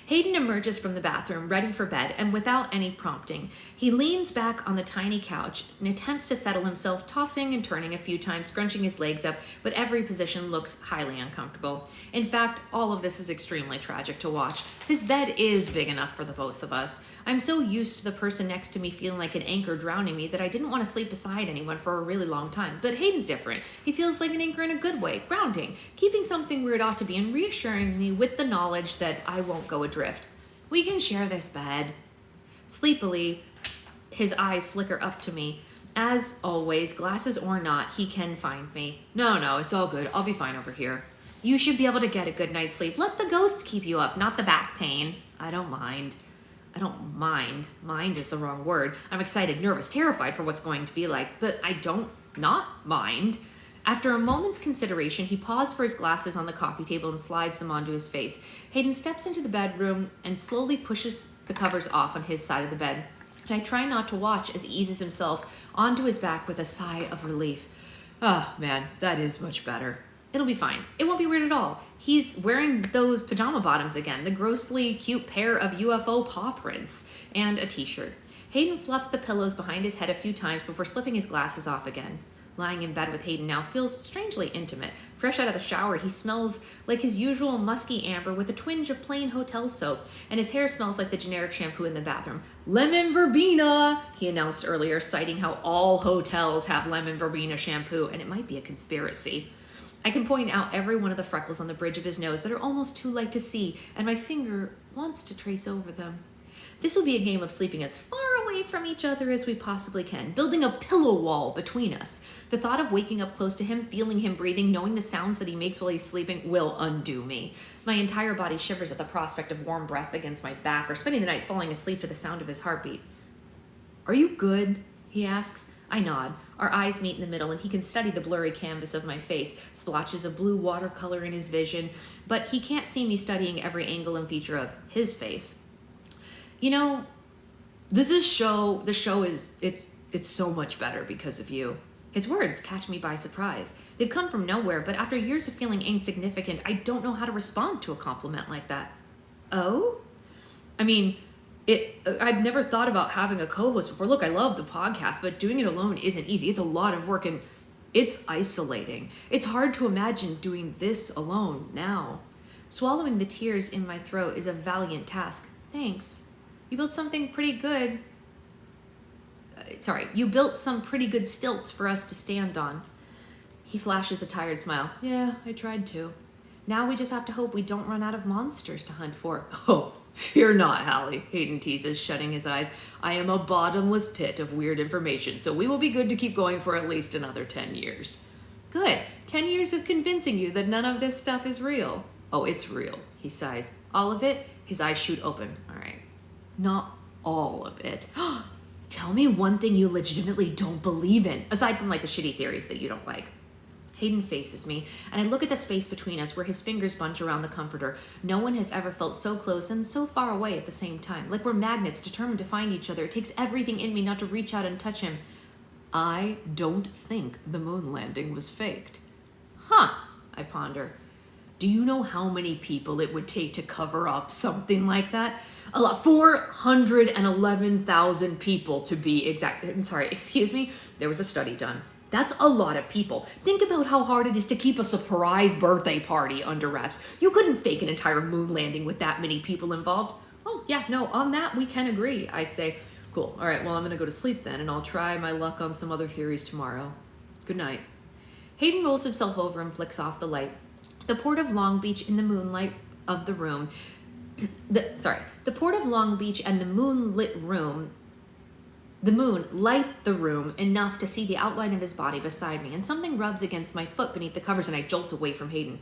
Hayden emerges from the bathroom, ready for bed, and without any prompting, he leans back on the tiny couch and attempts to settle himself, tossing and turning a few times, scrunching his legs up, but every position looks highly uncomfortable. In fact, all of this is extremely tragic to watch. This bed is big enough for the both of us. I'm so used to the person next to me feeling like an anchor drowning me that I didn't want to sleep beside anyone for a really long time. But Hayden's different. He feels like an anchor in a good way, grounding, keeping something where it ought to be, and reassuring me with the knowledge that I won't go adrift. We can share this bed. Sleepily, his eyes flicker up to me. As always, glasses or not, he can find me. No, it's all good. I'll be fine over here. You should be able to get a good night's sleep. Let the ghosts keep you up, not the back pain. I don't mind. Mind is the wrong word. I'm excited, nervous, terrified for what's going to be like, but I don't not mind. After a moment's consideration, he paused for his glasses on the coffee table and slides them onto his face. Hayden steps into the bedroom and slowly pushes the covers off on his side of the bed. And I try not to watch as he eases himself onto his back with a sigh of relief. Oh, man, that is much better. It'll be fine. It won't be weird at all. He's wearing those pajama bottoms again, the grossly cute pair of UFO paw prints, and a t-shirt. Hayden fluffs the pillows behind his head a few times before slipping his glasses off again. Lying in bed with Hayden now feels strangely intimate. Fresh out of the shower, he smells like his usual musky amber with a twinge of plain hotel soap, and his hair smells like the generic shampoo in the bathroom. Lemon verbena, he announced earlier, citing how all hotels have lemon verbena shampoo, and it might be a conspiracy. I can point out every one of the freckles on the bridge of his nose that are almost too light to see, and my finger wants to trace over them. This will be a game of sleeping as far away from each other as we possibly can, building a pillow wall between us. The thought of waking up close to him, feeling him breathing, knowing the sounds that he makes while he's sleeping will undo me. My entire body shivers at the prospect of warm breath against my back or spending the night falling asleep to the sound of his heartbeat. "Are you good?" he asks. I nod. Our eyes meet in the middle, and he can study the blurry canvas of my face, splotches of blue watercolor in his vision, but he can't see me studying every angle and feature of his face. You know, the show is, it's so much better because of you. His words catch me by surprise. They've come from nowhere, but after years of feeling insignificant, I don't know how to respond to a compliment like that. Oh? I mean, I've never thought about having a co-host before. Look, I love the podcast, but doing it alone isn't easy. It's a lot of work and it's isolating. It's hard to imagine doing this alone now. Swallowing the tears in my throat is a valiant task. Thanks. You built something pretty good. You built some pretty good stilts for us to stand on. He flashes a tired smile. Yeah, I tried to. Now we just have to hope we don't run out of monsters to hunt for. Oh, fear not, Hallie, Hayden teases, shutting his eyes. I am a bottomless pit of weird information, so we will be good to keep going for at least another 10 years. Good. 10 years of convincing you that none of this stuff is real. Oh, it's real, he sighs. All of it? His eyes shoot open. All right. Not all of it. Tell me one thing you legitimately don't believe in, aside from like the shitty theories that you don't like. Hayden faces me, and I look at the space between us where his fingers bunch around the comforter. No one has ever felt so close and so far away at the same time, like we're magnets determined to find each other. It takes everything in me not to reach out and touch him. I don't think the moon landing was faked. Huh, I ponder. Do you know how many people it would take to cover up something like that? A lot. 411,000 people to be exact. I'm sorry, excuse me. There was a study done. That's a lot of people. Think about how hard it is to keep a surprise birthday party under wraps. You couldn't fake an entire moon landing with that many people involved. Oh, yeah, no, on that we can agree, I say. Cool. All right, well, I'm going to go to sleep then, and I'll try my luck on some other theories tomorrow. Good night. Hayden rolls himself over and flicks off the light. The port of Long Beach in the moonlight of the room. The port of Long Beach and the moonlit room. The moon light the room enough to see the outline of his body beside me, and something rubs against my foot beneath the covers, and I jolt away from Hayden.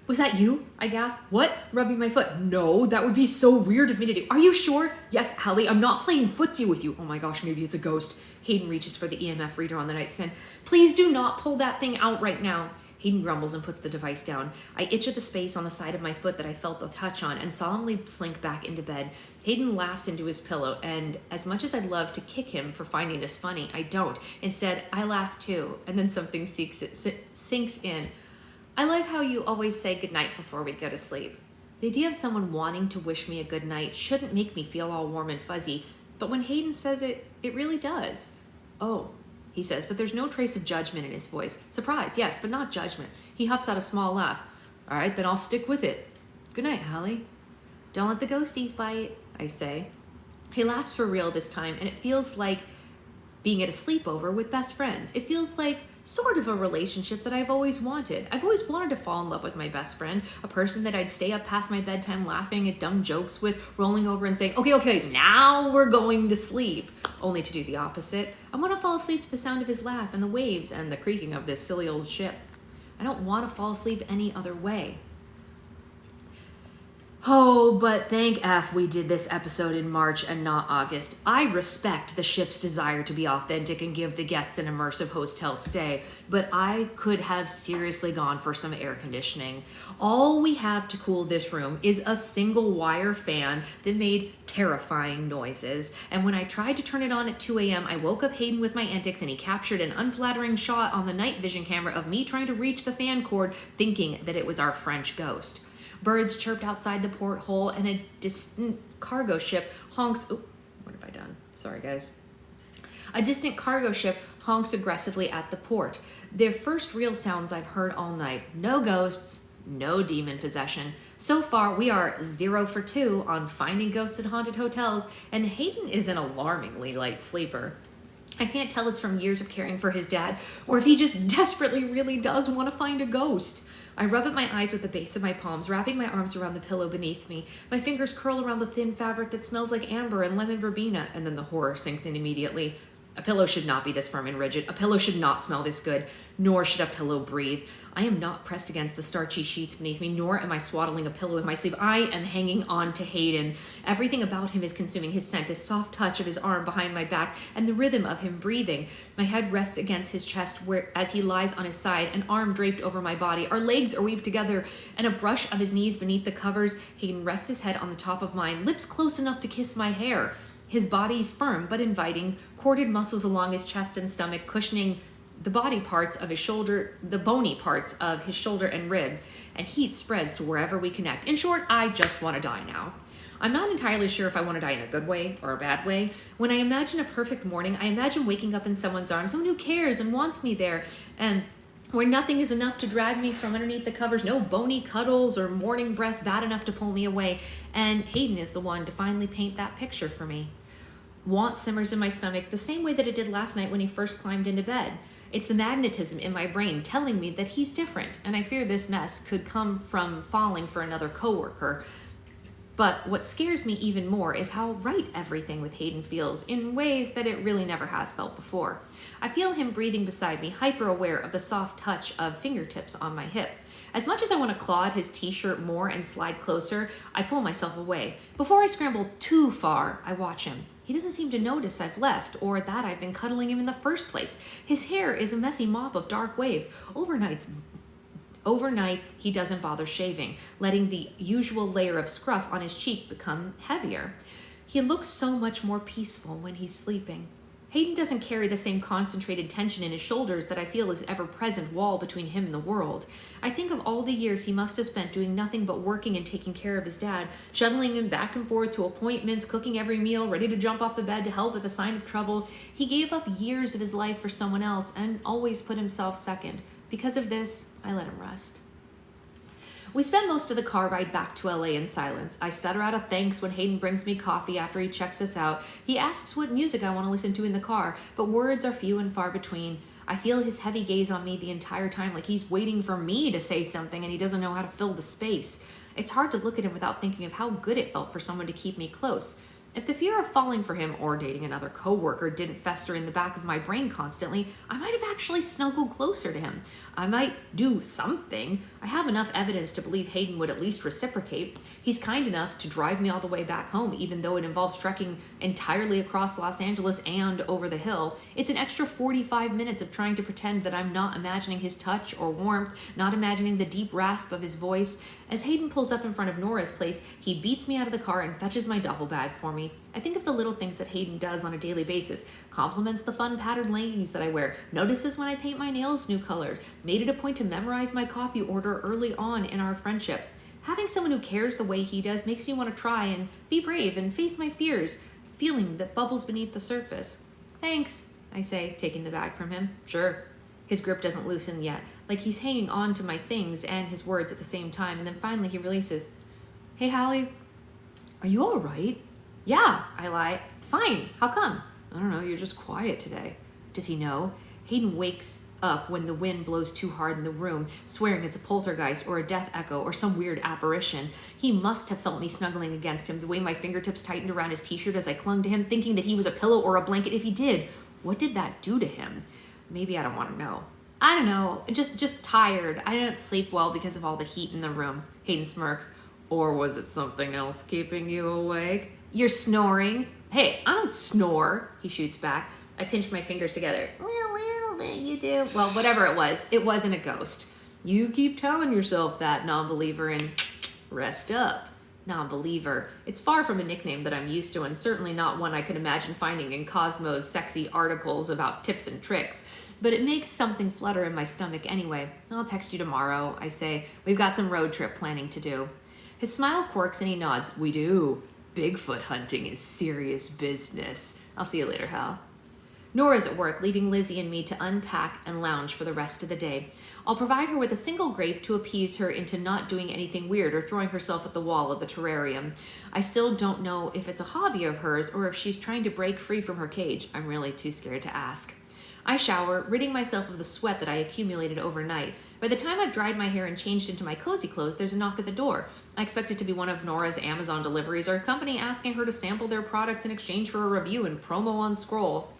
Was that you? I gasped. What? Rubbing my foot? No, that would be so weird of me to do. Are you sure? Yes, Hallie, I'm not playing footsie with you. Oh my gosh, maybe it's a ghost. Hayden reaches for the EMF reader on the nightstand. Please do not pull that thing out right now. Hayden grumbles and puts the device down. I itch at the space on the side of my foot that I felt the touch on and solemnly slink back into bed. Hayden laughs into his pillow, and as much as I'd love to kick him for finding this funny, I don't. Instead, I laugh too, and then something sinks in. I like how you always say goodnight before we go to sleep. The idea of someone wanting to wish me a good night shouldn't make me feel all warm and fuzzy, but when Hayden says it, it really does. Oh, he says, but there's no trace of judgment in his voice. Surprise, yes, but not judgment. He huffs out a small laugh. All right, then I'll stick with it. Good night, Hallie. Don't let the ghosties bite, I say. He laughs for real this time, and it feels like being at a sleepover with best friends. It feels like sort of a relationship that I've always wanted. I've always wanted to fall in love with my best friend, a person that I'd stay up past my bedtime laughing at dumb jokes with, rolling over and saying, okay, now we're going to sleep, only to do the opposite. I want to fall asleep to the sound of his laugh and the waves and the creaking of this silly old ship. I don't want to fall asleep any other way. Oh, but thank F we did this episode in March and not August. I respect the ship's desire to be authentic and give the guests an immersive hostel stay, but I could have seriously gone for some air conditioning. All we have to cool this room is a single wire fan that made terrifying noises, and when I tried to turn it on at 2 a.m., I woke up Hayden with my antics and he captured an unflattering shot on the night vision camera of me trying to reach the fan cord, thinking that it was our French ghost. Birds chirped outside the porthole, and a distant cargo ship honks. Oop, what have I done? Sorry, guys. A distant cargo ship honks aggressively at the port. They're first real sounds I've heard all night. No ghosts, no demon possession. So far, we are 0 for 2 on finding ghosts at haunted hotels, and Hayden is an alarmingly light sleeper. I can't tell it's from years of caring for his dad, or if he just desperately really does want to find a ghost. I rub at my eyes with the base of my palms, wrapping my arms around the pillow beneath me. My fingers curl around the thin fabric that smells like amber and lemon verbena, and then the horror sinks in immediately. A pillow should not be this firm and rigid. A pillow should not smell this good, nor should a pillow breathe. I am not pressed against the starchy sheets beneath me, nor am I swaddling a pillow in my sleeve. I am hanging on to Hayden. Everything about him is consuming his scent, his soft touch of his arm behind my back, and the rhythm of him breathing. My head rests against his chest as he lies on his side, an arm draped over my body. Our legs are weaved together, and a brush of his knees beneath the covers. Hayden rests his head on the top of mine, lips close enough to kiss my hair. His body is firm but inviting, corded muscles along his chest and stomach cushioning the body parts of his shoulder, the bony parts of his shoulder and rib, and heat spreads to wherever we connect. In short, I just want to die now. I'm not entirely sure if I want to die in a good way or a bad way. When I imagine a perfect morning, I imagine waking up in someone's arms, someone who cares and wants me there, and where nothing is enough to drag me from underneath the covers, no bony cuddles or morning breath bad enough to pull me away, and Hayden is the one to finally paint that picture for me. Want simmers in my stomach the same way that it did last night when he first climbed into bed. It's the magnetism in my brain telling me that he's different, and I fear this mess could come from falling for another coworker. But what scares me even more is how right everything with Hayden feels in ways that it really never has felt before. I feel him breathing beside me, hyper aware of the soft touch of fingertips on my hip. As much as I want to claw at his t-shirt more and slide closer, I pull myself away. Before I scramble too far, I watch him. He doesn't seem to notice I've left or that I've been cuddling him in the first place. His hair is a messy mop of dark waves. Overnights, he doesn't bother shaving, letting the usual layer of scruff on his cheek become heavier. He looks so much more peaceful when he's sleeping. Hayden doesn't carry the same concentrated tension in his shoulders that I feel is ever-present wall between him and the world. I think of all the years he must have spent doing nothing but working and taking care of his dad, shuttling him back and forth to appointments, cooking every meal, ready to jump off the bed to help at the sign of trouble. He gave up years of his life for someone else and always put himself second. Because of this, I let him rest. We spend most of the car ride back to LA in silence. I stutter out a thanks when Hayden brings me coffee after he checks us out. He asks what music I want to listen to in the car, but words are few and far between. I feel his heavy gaze on me the entire time, like he's waiting for me to say something and he doesn't know how to fill the space. It's hard to look at him without thinking of how good it felt for someone to keep me close. If the fear of falling for him or dating another coworker didn't fester in the back of my brain constantly, I might have actually snuggled closer to him. I might do something. I have enough evidence to believe Hayden would at least reciprocate. He's kind enough to drive me all the way back home, even though it involves trekking entirely across Los Angeles and over the hill. It's an extra 45 minutes of trying to pretend that I'm not imagining his touch or warmth, not imagining the deep rasp of his voice. As Hayden pulls up in front of Nora's place, he beats me out of the car and fetches my duffel bag for me. I think of the little things that Hayden does on a daily basis. Compliments the fun patterned leggings that I wear. Notices when I paint my nails new colored. Made it a point to memorize my coffee order early on in our friendship. Having someone who cares the way he does makes me want to try and be brave and face my fears, feeling that bubbles beneath the surface. Thanks, I say, taking the bag from him. Sure. His grip doesn't loosen yet, like he's hanging on to my things and his words at the same time, and then finally he releases, Hey, Hallie, are you all right? Yeah, I lie. Fine, how come? I don't know, you're just quiet today. Does he know? Hayden wakes up when the wind blows too hard in the room, swearing it's a poltergeist or a death echo or some weird apparition. He must have felt me snuggling against him, the way my fingertips tightened around his t-shirt as I clung to him, thinking that he was a pillow or a blanket if he did. What did that do to him? Maybe I don't want to know. I don't know, just tired. I didn't sleep well because of all the heat in the room. Hayden smirks. Or was it something else keeping you awake? You're snoring. Hey, I don't snore, he shoots back. I pinch my fingers together. Well, a little bit you do. Well, whatever it wasn't a ghost. You keep telling yourself that, non-believer, and rest up. Non-believer. It's far from a nickname that I'm used to, and certainly not one I could imagine finding in Cosmo's sexy articles about tips and tricks. But it makes something flutter in my stomach anyway. I'll text you tomorrow, I say. We've got some road trip planning to do. His smile quirks and he nods. We do. Bigfoot hunting is serious business. I'll see you later, Hal. Nora's at work, leaving Lizzie and me to unpack and lounge for the rest of the day. I'll provide her with a single grape to appease her into not doing anything weird or throwing herself at the wall of the terrarium. I still don't know if it's a hobby of hers or if she's trying to break free from her cage. I'm really too scared to ask. I shower, ridding myself of the sweat that I accumulated overnight. By the time I've dried my hair and changed into my cozy clothes, there's a knock at the door. I expect it to be one of Nora's Amazon deliveries or a company asking her to sample their products in exchange for a review and promo on Scroll.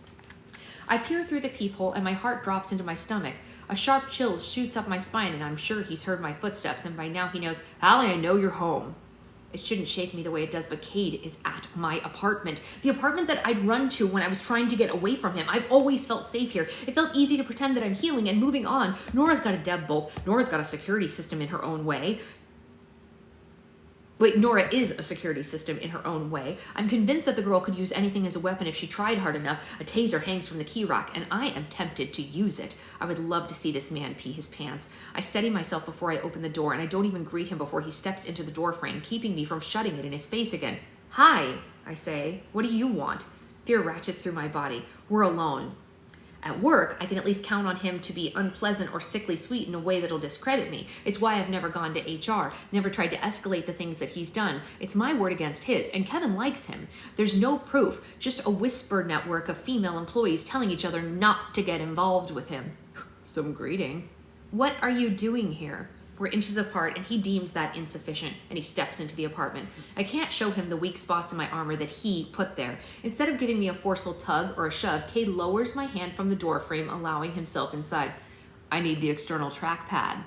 I peer through the peephole and my heart drops into my stomach. A sharp chill shoots up my spine and I'm sure he's heard my footsteps and by now he knows, Hallie, I know you're home. It shouldn't shake me the way it does, but Cade is at my apartment. The apartment that I'd run to when I was trying to get away from him. I've always felt safe here. It felt easy to pretend that I'm healing and moving on. Nora's got a deadbolt. Nora's got a security system in her own way. Wait, Nora is a security system in her own way. I'm convinced that the girl could use anything as a weapon if she tried hard enough. A taser hangs from the key rack, and I am tempted to use it. I would love to see this man pee his pants. I steady myself before I open the door, and I don't even greet him before he steps into the door frame, keeping me from shutting it in his face again. Hi, I say. What do you want? Fear ratchets through my body. We're alone. At work, I can at least count on him to be unpleasant or sickly sweet in a way that'll discredit me. It's why I've never gone to HR, never tried to escalate the things that he's done. It's my word against his, and Kevin likes him. There's no proof, just a whisper network of female employees telling each other not to get involved with him. Some greeting. What are you doing here? We're inches apart, and he deems that insufficient, and he steps into the apartment. I can't show him the weak spots in my armor that he put there. Instead of giving me a forceful tug or a shove, Cade lowers my hand from the door frame, allowing himself inside. I need the external trackpad.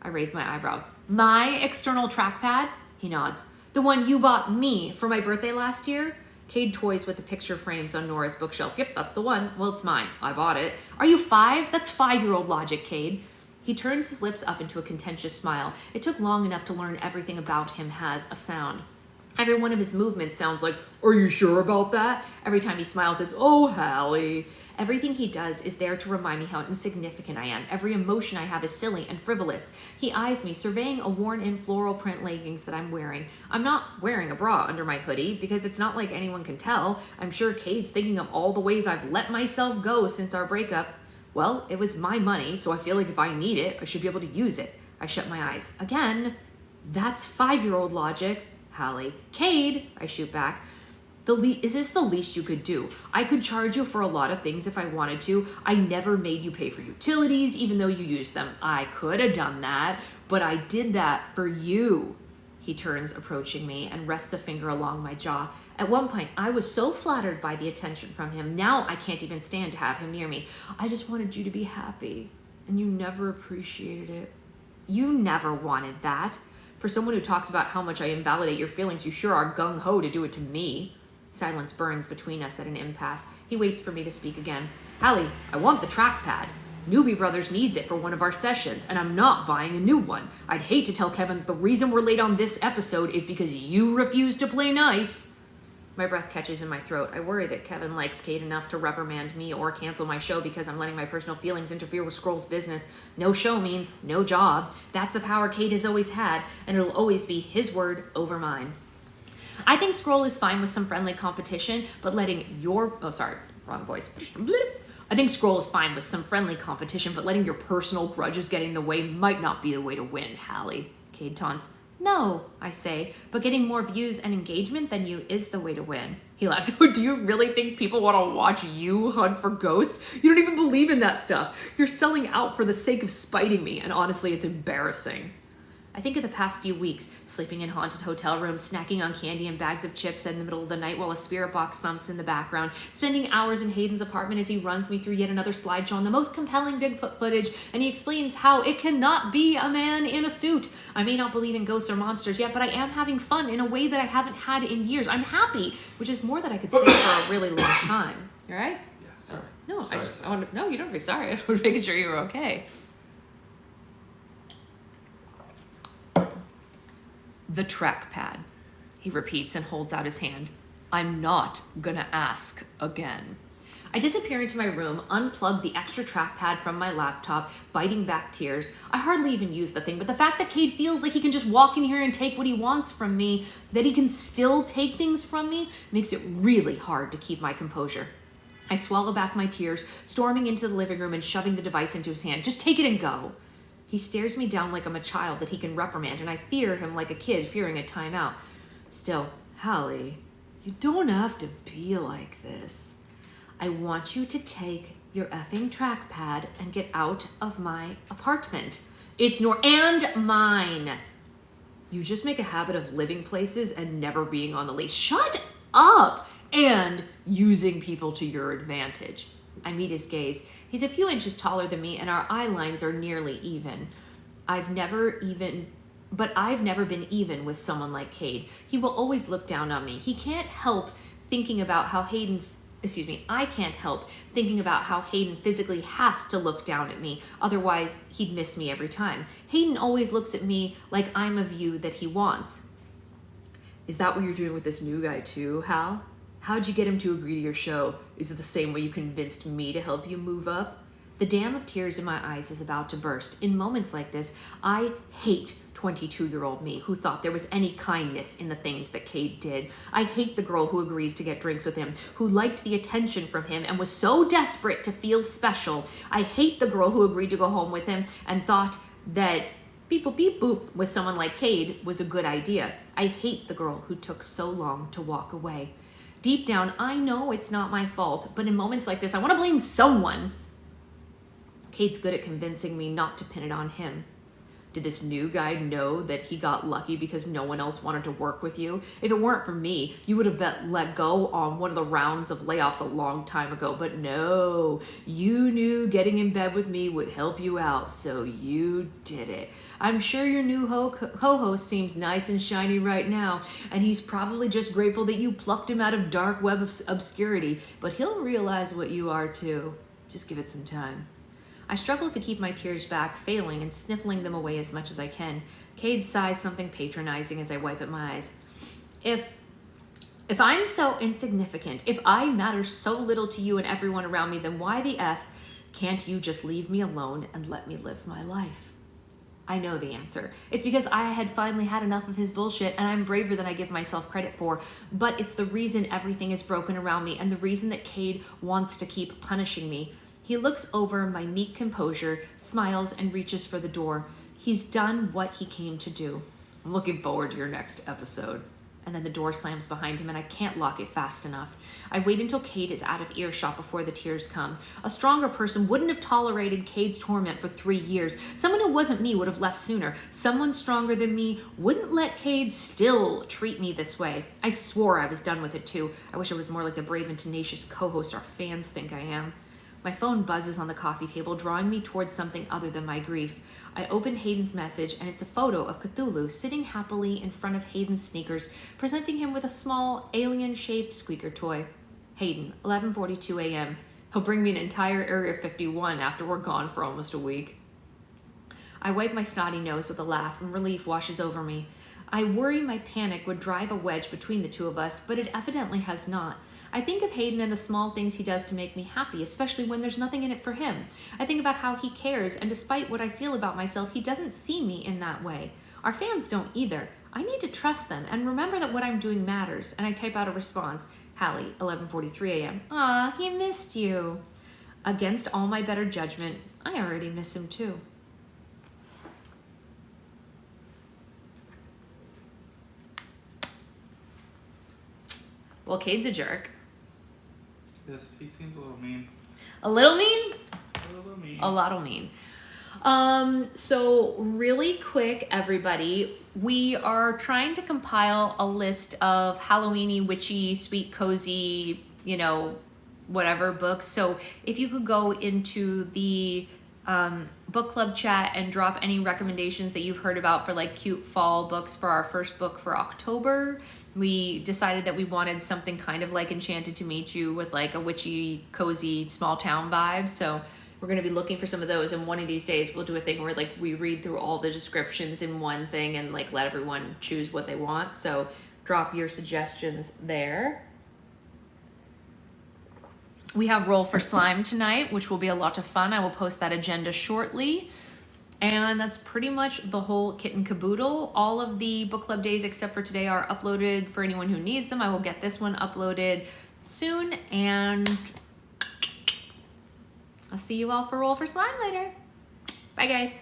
I raise my eyebrows. My external trackpad? He nods. The one you bought me for my birthday last year? Cade toys with the picture frames on Nora's bookshelf. Yep, that's the one. Well, it's mine. I bought it. Are you 5? That's 5-year-old logic, Cade. He turns his lips up into a contentious smile. It took long enough to learn everything about him has a sound. Every one of his movements sounds like, are you sure about that? Every time he smiles, it's, oh, Hallie. Everything he does is there to remind me how insignificant I am. Every emotion I have is silly and frivolous. He eyes me, surveying a worn-in floral print leggings that I'm wearing. I'm not wearing a bra under my hoodie because it's not like anyone can tell. I'm sure Cade's thinking of all the ways I've let myself go since our breakup. Well, it was my money, so I feel like if I need it, I should be able to use it. I shut my eyes. Again, that's 5-year-old logic. Hallie. Cade, I shoot back. Is this the least you could do? I could charge you for a lot of things if I wanted to. I never made you pay for utilities, even though you used them. I could have done that, but I did that for you. He turns, approaching me, and rests a finger along my jaw. At one point, I was so flattered by the attention from him. Now I can't even stand to have him near me. I just wanted you to be happy, and you never appreciated it. You never wanted that. For someone who talks about how much I invalidate your feelings, you sure are gung-ho to do it to me. Silence burns between us at an impasse. He waits for me to speak again. Hallie, I want the trackpad. Newbie Brothers needs it for one of our sessions, and I'm not buying a new one. I'd hate to tell Kevin that the reason we're late on this episode is because you refuse to play nice. My breath catches in my throat. I worry that Kevin likes Kate enough to reprimand me or cancel my show because I'm letting my personal feelings interfere with Scroll's business. No show means no job. That's the power Kate has always had, and it'll always be his word over mine. I think Scroll is fine with some friendly competition, but letting your... Oh, sorry. Wrong voice. I think Scroll is fine with some friendly competition, but letting your personal grudges get in the way might not be the way to win, Hallie. Cade taunts. No, I say, but getting more views and engagement than you is the way to win. He laughs. Do you really think people want to watch you hunt for ghosts? You don't even believe in that stuff. You're selling out for the sake of spiting me, and honestly, it's embarrassing. I think of the past few weeks, sleeping in haunted hotel rooms, snacking on candy and bags of chips in the middle of the night while a spirit box thumps in the background, spending hours in Hayden's apartment as he runs me through yet another slideshow on the most compelling Bigfoot footage, and he explains how it cannot be a man in a suit. I may not believe in ghosts or monsters yet, but I am having fun in a way that I haven't had in years. I'm happy, which is more than I could say for a really long time. You all right? Yeah, sorry. No, Sorry, I want to, no, you don't be sorry. I was making sure you were okay. The trackpad, he repeats and holds out his hand. I'm not gonna ask again. I disappear into my room, unplug the extra trackpad from my laptop, biting back tears. I hardly even use the thing, but the fact that Cade feels like he can just walk in here and take what he wants from me, that he can still take things from me, makes it really hard to keep my composure. I swallow back my tears, storming into the living room and shoving the device into his hand. Just take it and go. He stares me down like I'm a child that he can reprimand, and I fear him like a kid fearing a timeout. Still, Hallie, you don't have to be like this. I want you to take your effing trackpad and get out of my apartment. It's and mine. You just make a habit of living places and never being on the leash. Shut up! And using people to your advantage. I meet his gaze. He's a few inches taller than me, and our eye lines are nearly even. I've never been even with someone like Cade. He will always look down on me. He can't help thinking about how I can't help thinking about how Hayden physically has to look down at me. Otherwise, he'd miss me every time. Hayden always looks at me like I'm a view that he wants. Is that what you're doing with this new guy too, Hal? How'd you get him to agree to your show? Is it the same way you convinced me to help you move up? The dam of tears in my eyes is about to burst. In moments like this, I hate 22-year-old me who thought there was any kindness in the things that Cade did. I hate the girl who agrees to get drinks with him, who liked the attention from him and was so desperate to feel special. I hate the girl who agreed to go home with him and thought that beep boop beep boop with someone like Cade was a good idea. I hate the girl who took so long to walk away. Deep down, I know it's not my fault, but in moments like this, I want to blame someone. Cade's good at convincing me not to pin it on him. Did this new guy know that he got lucky because no one else wanted to work with you? If it weren't for me, you would have let go on one of the rounds of layoffs a long time ago. But no, you knew getting in bed with me would help you out, so you did it. I'm sure your new co-host seems nice and shiny right now, and he's probably just grateful that you plucked him out of dark web of obscurity, but he'll realize what you are too. Just give it some time. I struggle to keep my tears back, failing and sniffling them away as much as I can. Cade sighs something patronizing as I wipe at my eyes. If I'm so insignificant, if I matter so little to you and everyone around me, then why the F can't you just leave me alone and let me live my life? I know the answer. It's because I had finally had enough of his bullshit, and I'm braver than I give myself credit for, but it's the reason everything is broken around me and the reason that Cade wants to keep punishing me. He looks over my meek composure, smiles, and reaches for the door. He's done what he came to do. I'm looking forward to your next episode. And then the door slams behind him and I can't lock it fast enough. I wait until Cade is out of earshot before the tears come. A stronger person wouldn't have tolerated Cade's torment for 3 years. Someone who wasn't me would have left sooner. Someone stronger than me wouldn't let Cade still treat me this way. I swore I was done with it too. I wish I was more like the brave and tenacious co-host our fans think I am. My phone buzzes on the coffee table, drawing me towards something other than my grief. I open Hayden's message, and it's a photo of Cthulhu sitting happily in front of Hayden's sneakers, presenting him with a small, alien-shaped squeaker toy. Hayden, 11:42 a.m. He'll bring me an entire Area 51 after we're gone for almost a week. I wipe my snotty nose with a laugh, and relief washes over me. I worry my panic would drive a wedge between the two of us, but it evidently has not. I think of Hayden and the small things he does to make me happy, especially when there's nothing in it for him. I think about how he cares, and despite what I feel about myself, he doesn't see me in that way. Our fans don't either. I need to trust them and remember that what I'm doing matters, and I type out a response. Hallie, 11:43 a.m. Aw, he missed you. Against all my better judgment, I already miss him too. Well, Cade's a jerk. Yes, he seems a little mean. A little mean? A little mean. A lot of mean. So really quick, everybody, we are trying to compile a list of Halloweeny, witchy, sweet, cozy, you know, whatever books. So if you could go into the book club chat and drop any recommendations that you've heard about for like cute fall books for our first book for October. We decided that we wanted something kind of like Enchanted to Meet You with like a witchy, cozy, small town vibe. So we're going to be looking for some of those, and one of these days we'll do a thing where like we read through all the descriptions in one thing and like let everyone choose what they want. So drop your suggestions there. We have Roll for Slime tonight, which will be a lot of fun. I will post that agenda shortly. And that's pretty much the whole kit and caboodle. All of the book club days except for today are uploaded for anyone who needs them. I will get this one uploaded soon, and I'll see you all for Roll for Slime later. Bye, guys.